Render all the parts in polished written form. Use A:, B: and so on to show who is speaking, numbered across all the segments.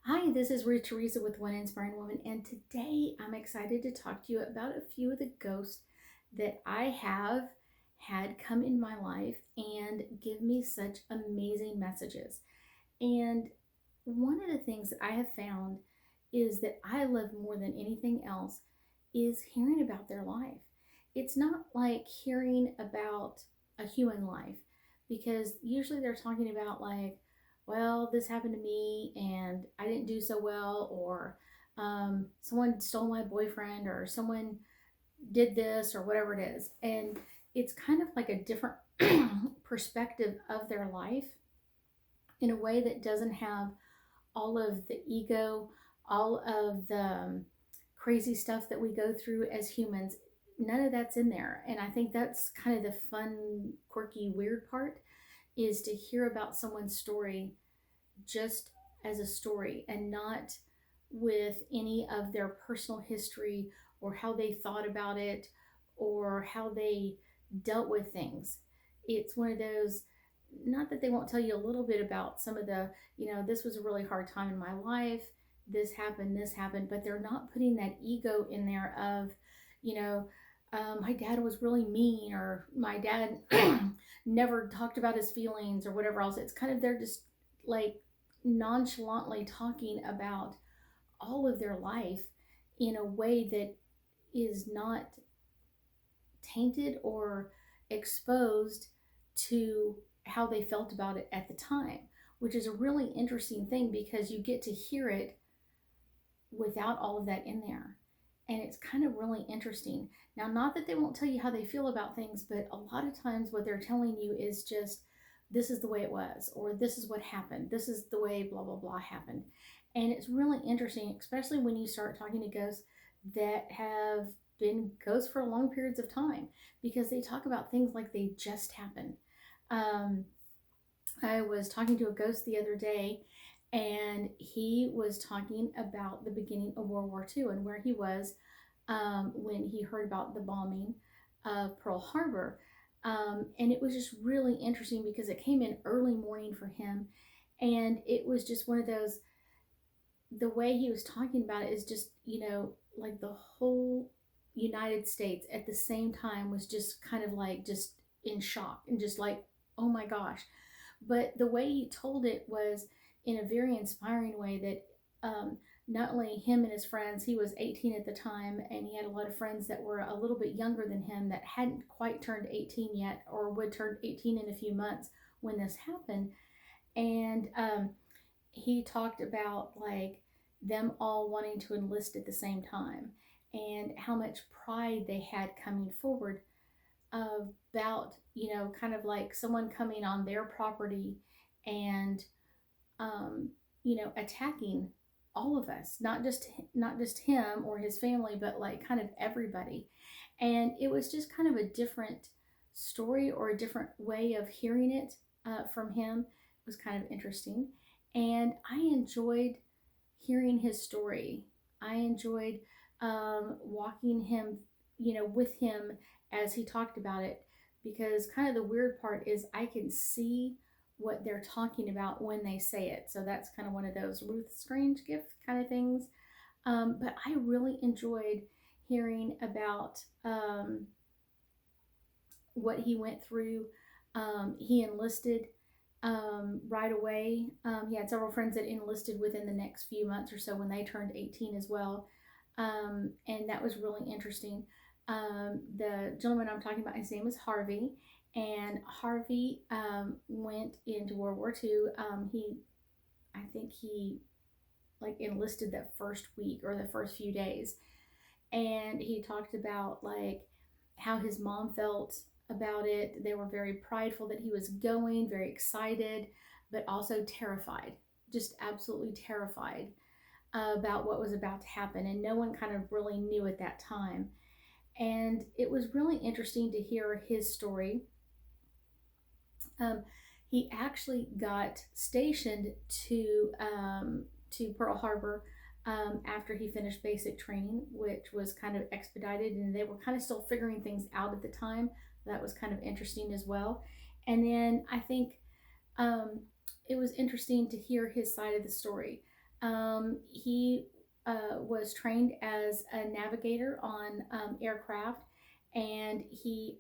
A: Hi, this is Ruth Theresa with One Inspiring Woman, and today I'm excited to talk to you about a few of the ghosts that I have had come in my life and give me such amazing messages. And one of the things that I have found is that I love more than anything else is hearing about their life. It's not like hearing about a human life because usually they're talking about, like, well, this happened to me and I didn't do so well, or someone stole my boyfriend, or someone did this, or whatever it is. And it's kind of like a different perspective of their life in a way that doesn't have all of the ego, all of the crazy stuff that we go through as humans. None of that's in there. And I think that's kind of the fun, quirky, weird part, is to hear about someone's story just as a story and not with any of their personal history or how they thought about it or how they dealt with things. It's one of those, not that they won't tell you a little bit about some of the, this was a really hard time in my life, this happened, but they're not putting that ego in there of, you know, my dad was really mean, or my dad never talked about his feelings, or whatever else. It's kind of, they're just like nonchalantly talking about all of their life in a way that is not tainted or exposed to how they felt about it at the time, which is a really interesting thing because you get to hear it without all of that in there. And it's kind of really interesting. Now, not that they won't tell you how they feel about things, but a lot of times what they're telling you is just, this is the way it was, or this is what happened, this is the way blah, blah, blah happened. And it's really interesting, especially when you start talking to ghosts that have been ghosts for long periods of time, because they talk about things like they just happened. Um, I was talking to a ghost the other day, and he was talking about the beginning of World War II and where he was when he heard about the bombing of Pearl Harbor. And it was just really interesting because it came in early morning for him. And it was just one of those, the way he was talking about it is just, like the whole United States at the same time was just kind of like just in shock and just like, oh my gosh. But the way he told it was in a very inspiring way that not only him and his friends, he was 18 at the time, and he had a lot of friends that were a little bit younger than him that hadn't quite turned 18 yet, or would turn 18 in a few months when this happened. And he talked about, like, them all wanting to enlist at the same time and how much pride they had coming forward about, kind of like someone coming on their property and, um, attacking all of us, not just him or his family, but like kind of everybody. And it was just kind of a different story, or a different way of hearing it from him. It was kind of interesting. And I enjoyed hearing his story. I enjoyed walking him, with him as he talked about it, because kind of the weird part is I can see what they're talking about when they say it. So that's kind of one of those Ruth Strange gift kind of things. But I really enjoyed hearing about what he went through. He enlisted right away. He had several friends that enlisted within the next few months or so when they turned 18 as well. And that was really interesting. The gentleman I'm talking about, his name is Harvey, and Harvey went into World War II. I think he like enlisted that first week or the first few days, and he talked about like how his mom felt about it. They were very prideful that he was going, very excited, but also terrified, just absolutely terrified about what was about to happen. And no one kind of really knew at that time. And it was really interesting to hear his story. Um, he actually got stationed to Pearl Harbor after he finished basic training, which was kind of expedited, and they were kind of still figuring things out at the time. That was kind of interesting as well. And then I think it was interesting to hear his side of the story. He was trained as a navigator on aircraft, and he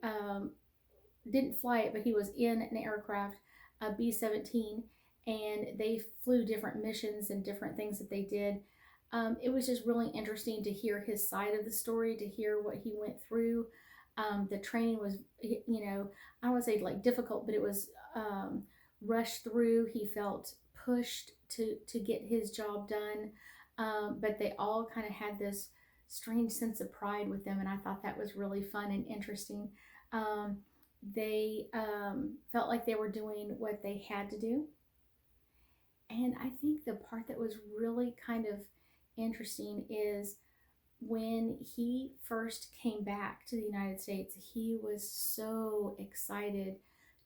A: didn't fly it, but he was in an aircraft, a B 17, and they flew different missions and different things that they did. It was just really interesting to hear his side of the story, to hear what he went through. The training was, I don't want to say like difficult, but it was rushed through. He felt pushed to get his job done, but they all kind of had this strange sense of pride with them, and I thought that was really fun and interesting. They felt like they were doing what they had to do. And I think the part that was really kind of interesting is when he first came back to the United States, he was so excited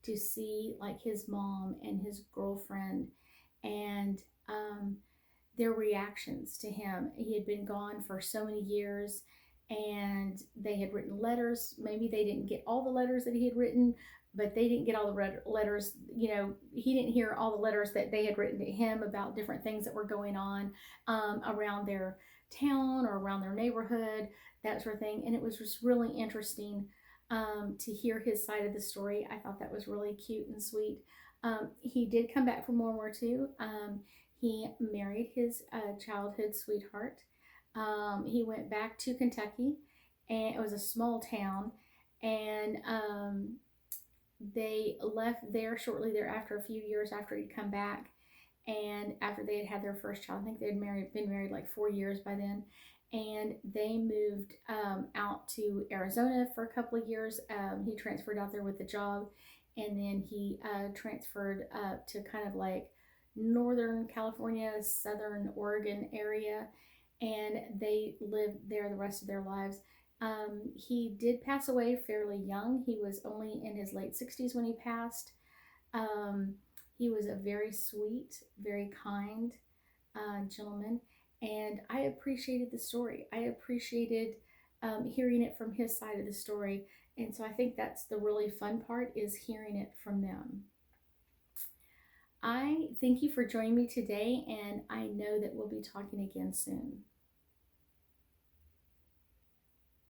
A: to see like his mom and his girlfriend and their reactions to him. He had been gone for so many years, and they had written letters. Maybe they didn't get all the letters that he had written, but they didn't get all the letters. He didn't hear all the letters that they had written to him about different things that were going on around their town or around their neighborhood, that sort of thing. And it was just really interesting to hear his side of the story. I thought that was really cute and sweet. He did come back from World War II. He married his childhood sweetheart. He went back to Kentucky, and it was a small town, and they left there shortly thereafter, a few years after he'd come back, and after they had had their first child. I think they'd been married like 4 years by then, and they moved out to Arizona for a couple of years. He transferred out there with the job, and then he transferred to kind of like Northern California, Southern Oregon area, and they lived there the rest of their lives. He did pass away fairly young. He was only in his late 60s when he passed. Um, he was a very sweet, very kind gentleman, and I appreciated the story. I appreciated hearing it from his side of the story, and so I think that's the really fun part, is hearing it from them. I thank you for joining me today, and I know that we'll be talking again soon.